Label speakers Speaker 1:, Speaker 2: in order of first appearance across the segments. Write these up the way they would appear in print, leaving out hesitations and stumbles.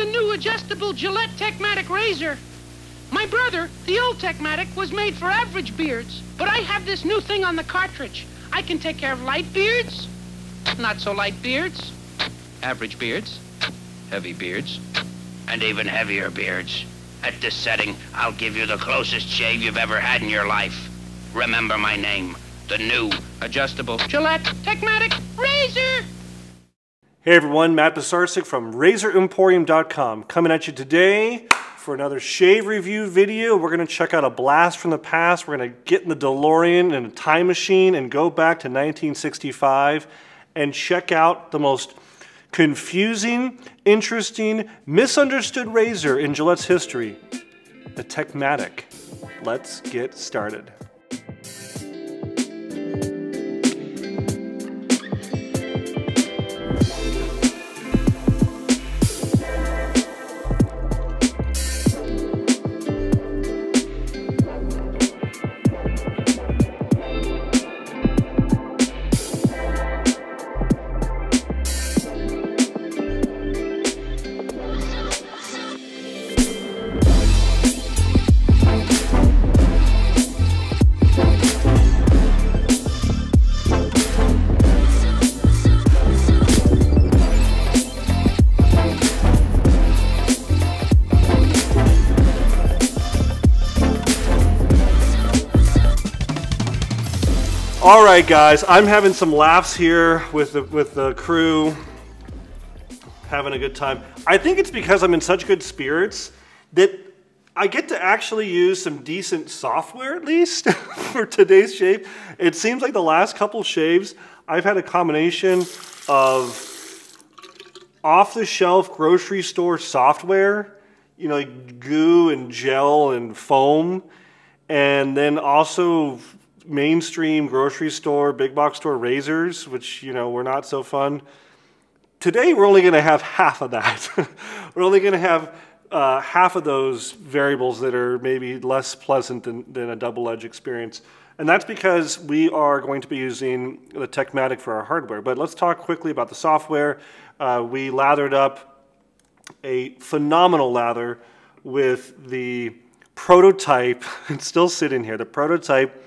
Speaker 1: the new adjustable Gillette Techmatic razor. My brother, the old Techmatic, was made for average beards, but I have this new thing on the cartridge. I can take care of light beards, not so light beards, average beards, heavy beards, and even heavier beards. At this setting, I'll give you the closest shave you've ever had in your life. Remember my name, the new adjustable Gillette Techmatic razor.
Speaker 2: Hey everyone, Matt Pisarcik from RazorEmporium.com coming at you today for another shave review video. We're going to check out a blast from the past. We're going to get in the DeLorean and a time machine and go back to 1965 and check out the most confusing, interesting, misunderstood razor in Gillette's history, the Techmatic. Let's get started. All right, guys, I'm having some laughs here with the crew, having a good time. I think it's because I'm in such good spirits that I get to actually use some decent software, at least, for today's shave. It seems like the last couple shaves, I've had a combination of off-the-shelf grocery store software, you know, like goo and gel and foam, and then also mainstream grocery store, big box store razors, which, you know, were not so fun. Today, we're only going to have half of that. We're only going to have half of those variables that are maybe less pleasant than a double-edged experience. And that's because we are going to be using the Techmatic for our hardware. But let's talk quickly about the software. We lathered up a phenomenal lather with the prototype. It's still sitting here. The prototype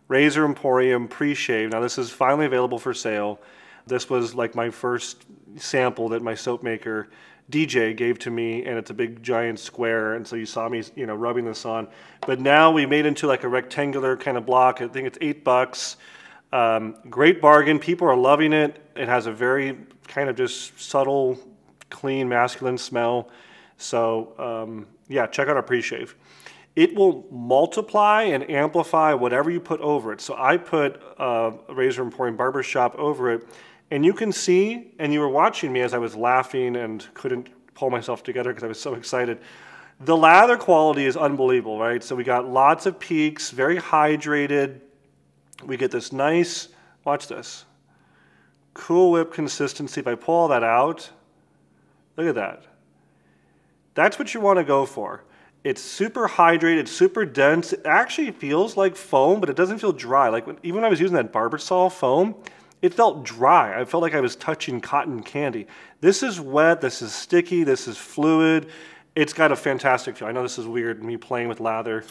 Speaker 2: Razor Emporium pre-shave. Now this is finally available for sale. This was like my first sample that my soap maker DJ gave to me, and it's a big giant square, and so you saw me, you know, rubbing this on. But now we made it into like a rectangular kind of block. I think it's $8. Great bargain. People are loving it. It has a very kind of just subtle, clean, masculine smell. So yeah, check out our pre-shave. It will multiply and amplify whatever you put over it. So I put a Razor Emporium Barbershop over it, and you can see, and you were watching me as I was laughing and couldn't pull myself together because I was so excited. The lather quality is unbelievable, right? So we got lots of peaks, very hydrated. We get this nice, watch this, Cool Whip consistency. If I pull all that out, look at that. That's what you want to go for. It's super hydrated, super dense. It actually feels like foam, but it doesn't feel dry. Like even when I was using that Barbasol foam, it felt dry. I felt like I was touching cotton candy. This is wet, this is sticky, this is fluid. It's got a fantastic feel. I know this is weird, me playing with lather,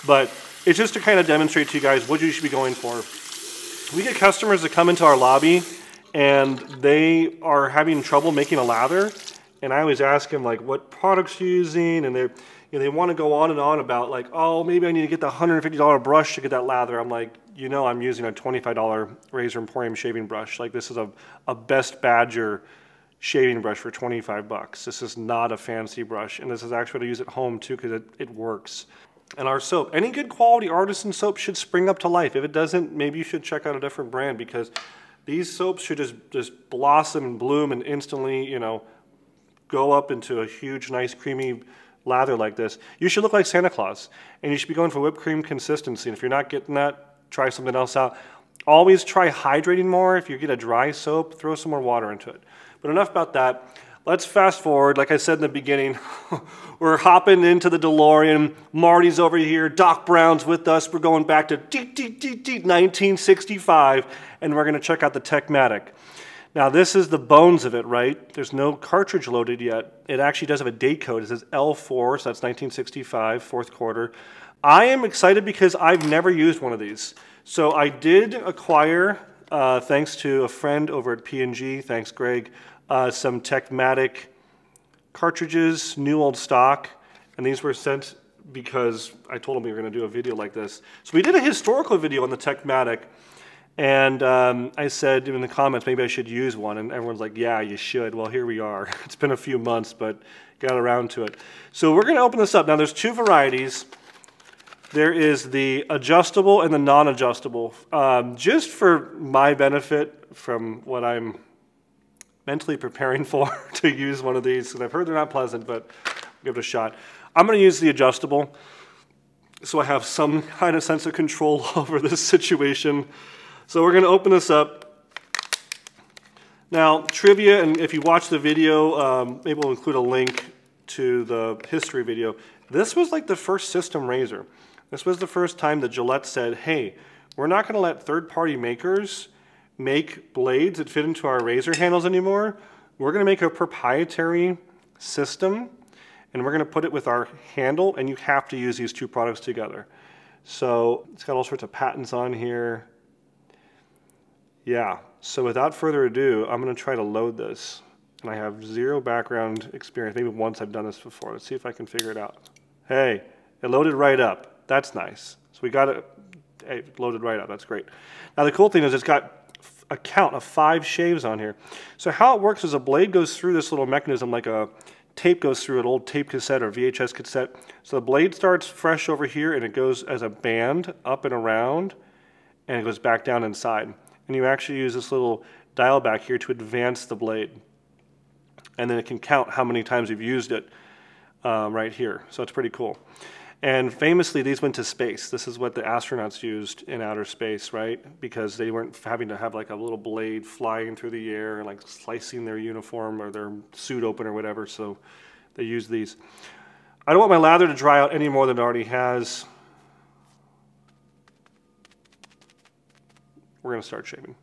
Speaker 2: but it's just to kind of demonstrate to you guys what you should be going for. We get customers that come into our lobby and they are having trouble making a lather, and I always ask them like what products you're using, and they want to go on and on about like, oh, maybe I need to get the $150 brush to get that lather. I'm like, you know, I'm using a $25 Razor Emporium shaving brush. Like this is a Best Badger shaving brush for 25 bucks. This is not a fancy brush, and this is actually what I use at home too because it works. And our soap, any good quality Artisan soap should spring up to life. If it doesn't, maybe you should check out a different brand because these soaps should just blossom and bloom and instantly, you know, go up into a huge, nice, creamy lather like this. You should look like Santa Claus, and you should be going for whipped cream consistency. And if you're not getting that, try something else out. Always try hydrating more. If you get a dry soap, throw some more water into it. But enough about that. Let's fast forward. Like I said in the beginning, we're hopping into the DeLorean. Marty's over here. Doc Brown's with us. We're going back to 1965, and we're going to check out the Techmatic. Now this is the bones of it, right? There's no cartridge loaded yet. It actually does have a date code. It says L4, so that's 1965, fourth quarter. I am excited because I've never used one of these. So I did acquire, thanks to a friend over at P&G, thanks Greg, some Techmatic cartridges, new old stock, and these were sent because I told him we were going to do a video like this. So we did a historical video on the Techmatic, and I said in the comments maybe I should use one, and everyone's like, yeah, you should. Well, here we are. It's been a few months, but got around to it. So we're going to open this up. Now there's two varieties. There is the adjustable and the non-adjustable. Just for my benefit from what I'm mentally preparing for to use one of these, because I've heard they're not pleasant, but give it a shot. I'm going to use the adjustable so I have some kind of sense of control over this situation. So we're going to open this up. Now, trivia, and if you watch the video, maybe we'll include a link to the history video. This was like the first system razor. This was the first time that Gillette said, hey, we're not going to let third-party makers make blades that fit into our razor handles anymore. We're going to make a proprietary system, and we're going to put it with our handle, and you have to use these two products together. So it's got all sorts of patents on here. Yeah, so without further ado, I'm going to try to load this. And I have zero background experience. Maybe once I've done this before. Let's see if I can figure it out. Hey, it loaded right up. That's nice. So we got it, hey, loaded right up. That's great. Now the cool thing is it's got a count of 5 shaves on here. So how it works is a blade goes through this little mechanism like a tape goes through an old tape cassette or VHS cassette. So the blade starts fresh over here and it goes as a band up and around and it goes back down inside. And you actually use this little dial back here to advance the blade. And then it can count how many times you've used it right here. So it's pretty cool. And famously, these went to space. This is what the astronauts used in outer space, right? Because they weren't having to have like a little blade flying through the air and like slicing their uniform or their suit open or whatever, so they used these. I don't want my lather to dry out any more than it already has. We're going to start shaving.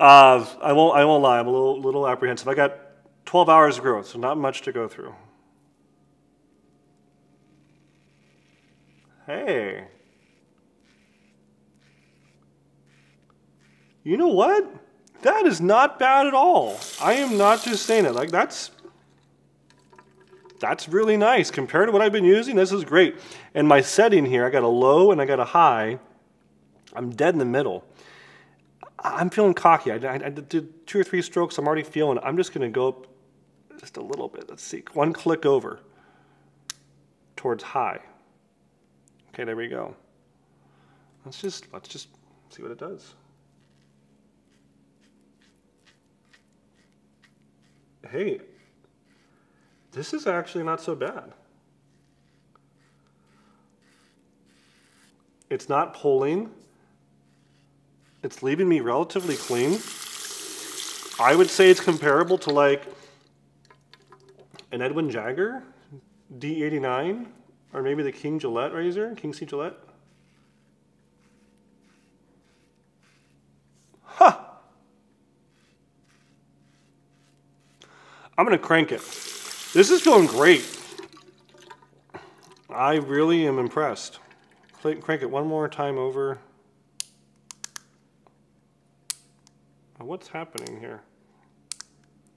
Speaker 2: I won't lie. I'm a little apprehensive. I got 12 hours of growth, so not much to go through. Hey, you know what? That is not bad at all. I am not just saying it. Like that's really nice compared to what I've been using. This is great. And my setting here, I got a low and I got a high. I'm dead in the middle. I'm feeling cocky. I did 2 or 3 strokes. I'm already feeling it. I'm just going to go up just a little bit. Let's see. 1 click over towards high. Okay, there we go. Let's just see what it does. Hey, this is actually not so bad. It's not pulling. It's leaving me relatively clean. I would say it's comparable to like an Edwin Jagger D89 or maybe the King Gillette razor, King C Gillette. Huh. I'm gonna crank it. This is feeling great. I really am impressed. Crank it one more time over. What's happening here?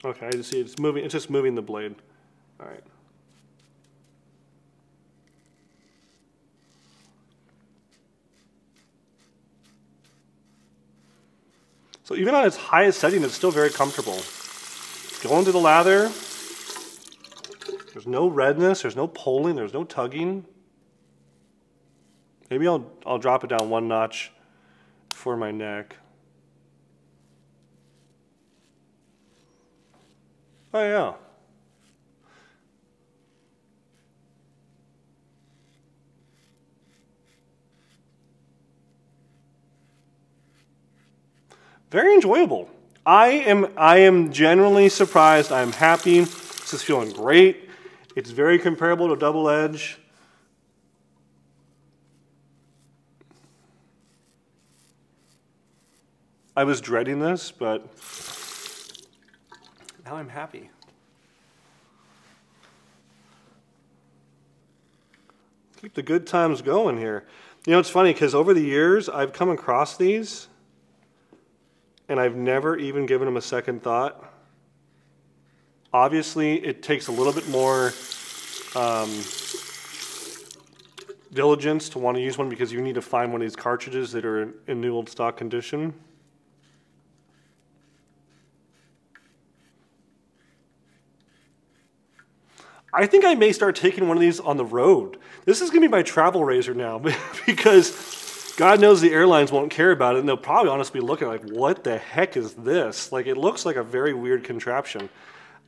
Speaker 2: Okay, I just see it's moving. It's just moving the blade. All right. So even on its highest setting, it's still very comfortable. Going to the lather. There's no redness. There's no pulling. There's no tugging. Maybe I'll drop it down 1 notch for my neck. Oh yeah. Very enjoyable. I am genuinely surprised. I'm happy. This is feeling great. It's very comparable to double edge. I was dreading this, but now I'm happy. Keep the good times going here. You know, it's funny because over the years, I've come across these and I've never even given them a second thought. Obviously, it takes a little bit more diligence to want to use one because you need to find one of these cartridges that are in new old stock condition. I think I may start taking one of these on the road. This is going to be my travel razor now because God knows the airlines won't care about it and they'll probably honestly be looking like, what the heck is this? Like, it looks like a very weird contraption.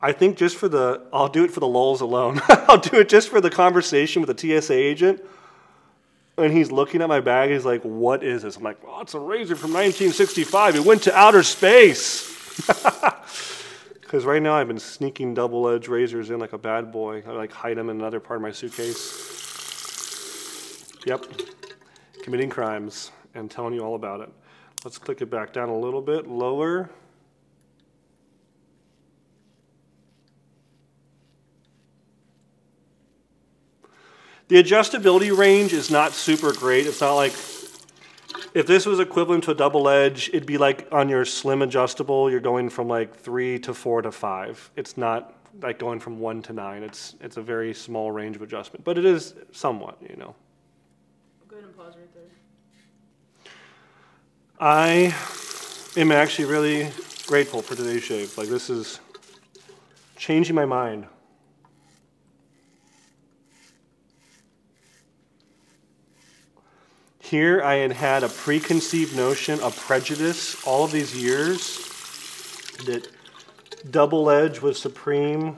Speaker 2: I think just for the, I'll do it for the lulz alone. I'll do it just for the conversation with the TSA agent. And he's looking at my bag, he's like, what is this? I'm like, well, it's a razor from 1965. It went to outer space. Because right now I've been sneaking double-edged razors in like a bad boy. I like hide them in another part of my suitcase. Yep, committing crimes and telling you all about it. Let's click it back down a little bit, lower. The adjustability range is not super great. It's not like, if this was equivalent to a double edge, it'd be like on your slim adjustable, you're going from like 3 to 4 to 5. It's not like going from 1 to 9. It's a very small range of adjustment, but it is somewhat, you know.
Speaker 3: Go ahead and pause right there.
Speaker 2: I am actually really grateful for today's shave. Like, this is changing my mind. Here I had had a preconceived notion, a prejudice, all of these years that double edge was supreme.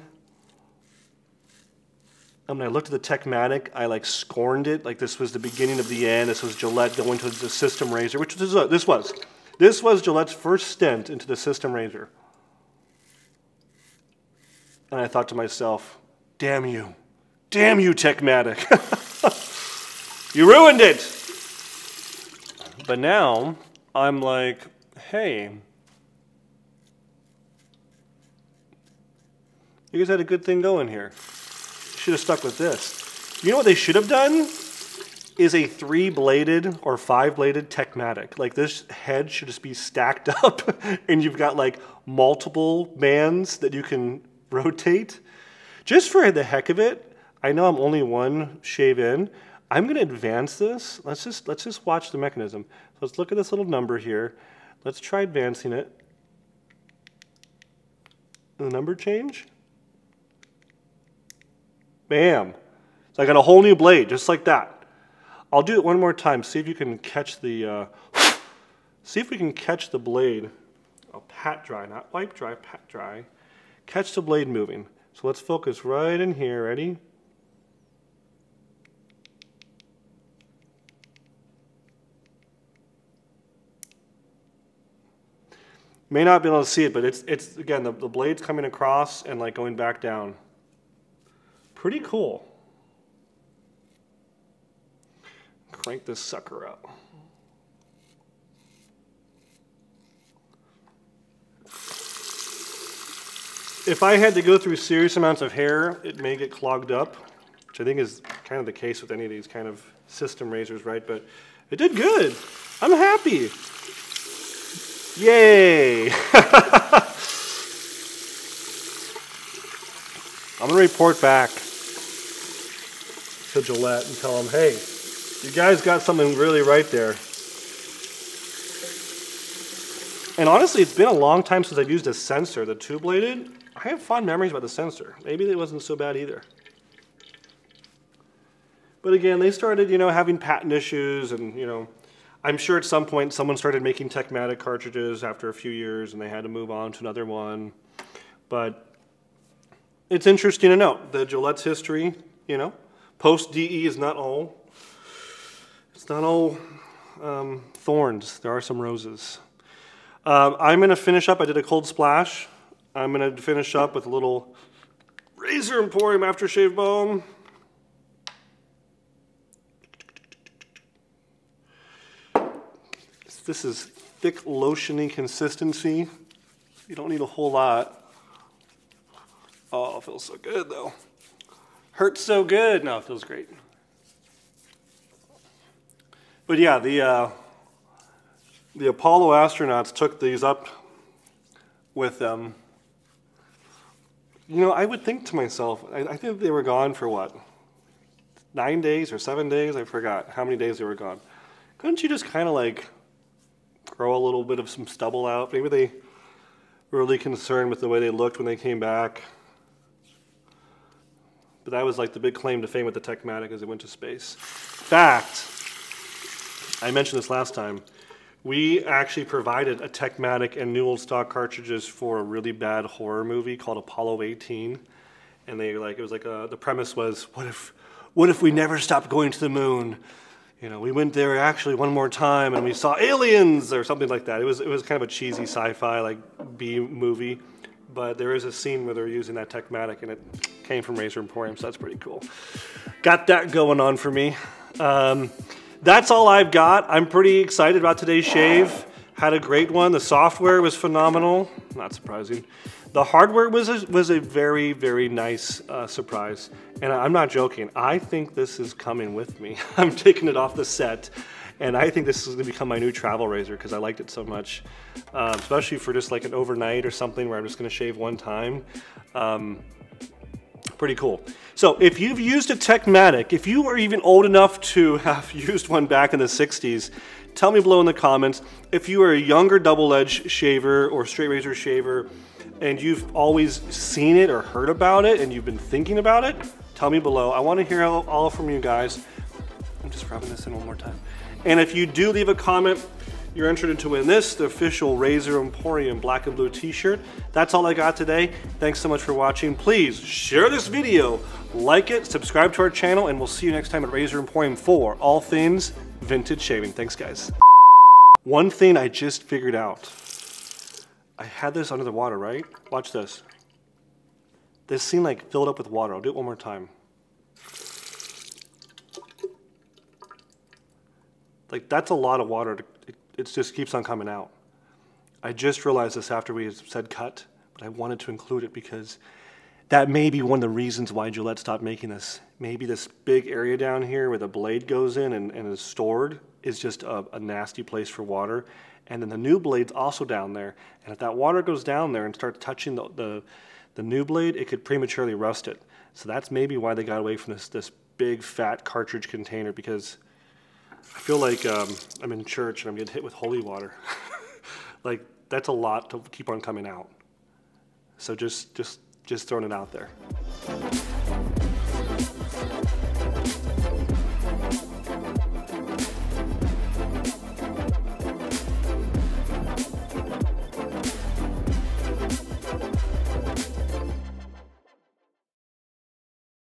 Speaker 2: And when I looked at the Techmatic, I like scorned it. Like this was the beginning of the end. This was Gillette going to the system razor, which this was. This was Gillette's first stint into the system razor. And I thought to myself, damn you, Techmatic. You ruined it. But now, I'm like, hey, you guys had a good thing going here. Should have stuck with this. You know what they should have done? Is a 3-bladed or 5-bladed Techmatic. Like this head should just be stacked up and you've got like multiple bands that you can rotate. Just for the heck of it, I know I'm only one shave in. I'm going to advance this. Let's just watch the mechanism. So let's look at this little number here. Let's try advancing it. The number change. Bam. So I got a whole new blade, just like that. I'll do it one more time. See if you can catch the. See if we can catch the blade. Oh, pat dry, not wipe dry. Pat dry. Catch the blade moving. So let's focus right in here. Ready? May not be able to see it, but it's again, the blade's coming across and like going back down. Pretty cool. Crank this sucker up. If I had to go through serious amounts of hair, it may get clogged up, which I think is kind of the case with any of these kind of system razors, right? But it did good. I'm happy. Yay! I'm going to report back to Gillette and tell them, hey, you guys got something really right there. And honestly, it's been a long time since I've used a sensor, the 2-bladed. I have fond memories about the sensor. Maybe it wasn't so bad either. But again, they started, you know, having patent issues and, you know, I'm sure at some point someone started making Techmatic cartridges after a few years and they had to move on to another one. But it's interesting to note the Gillette's history, you know, post-DE is not all, it's not all thorns. There are some roses. I'm going to finish up. I did a cold splash. I'm going to finish up with a little Razor Emporium aftershave balm. This is thick lotiony consistency. You don't need a whole lot. Oh, it feels so good though. Hurts so good. No, it feels great. But yeah, the Apollo astronauts took these up with them. You know, I would think to myself, I think they were gone for what? 9 days or 7 days? I forgot how many days they were gone. Couldn't you just kind of like grow a little bit of some stubble out? Maybe they were really concerned with the way they looked when they came back. But that was like the big claim to fame with the Techmatic as it went to space. In fact, I mentioned this last time, we actually provided a Techmatic and new old stock cartridges for a really bad horror movie called Apollo 18. And they like, it was like the premise was, what if we never stopped going to the moon? You know, we went there actually one more time and we saw aliens or something like that. It was kind of a cheesy sci-fi like B movie, but there is a scene where they're using that Techmatic and it came from Razor Emporium, so that's pretty cool. Got that going on for me. That's all I've got. I'm pretty excited about today's shave. Had a great one. The software was phenomenal. Not surprising. The hardware was a very, very nice surprise. And I'm not joking. I think this is coming with me. I'm taking it off the set. And I think this is going to become my new travel razor because I liked it so much. Especially for just like an overnight or something where I'm just going to shave one time. Pretty cool. So if you've used a Techmatic, if you are even old enough to have used one back in the 60s, tell me below in the comments. If you are a younger double-edge shaver or straight razor shaver and you've always seen it or heard about it and you've been thinking about it, tell me below. I want to hear all from you guys. I'm just rubbing this in one more time. And if you do leave a comment, you're entered to win this, the official Razor Emporium black and blue t-shirt. That's all I got today. Thanks so much for watching. Please share this video, like it, subscribe to our channel, and we'll see you next time at Razor Emporium for all things vintage shaving. Thanks, guys. One thing I just figured out. I had this under the water, right? Watch this. This seemed like filled up with water. I'll do it one more time. Like, that's a lot of water. It just keeps on coming out. I just realized this after we said cut, but I wanted to include it because that may be one of the reasons why Gillette stopped making this. Maybe this big area down here where the blade goes in and is stored is just a nasty place for water. And then the new blade's also down there. And if that water goes down there and starts touching the new blade, it could prematurely rust it. So that's maybe why they got away from this big fat cartridge container, because I feel like I'm in church and I'm getting hit with holy water. Like, that's a lot to keep on coming out. So just throwing it out there.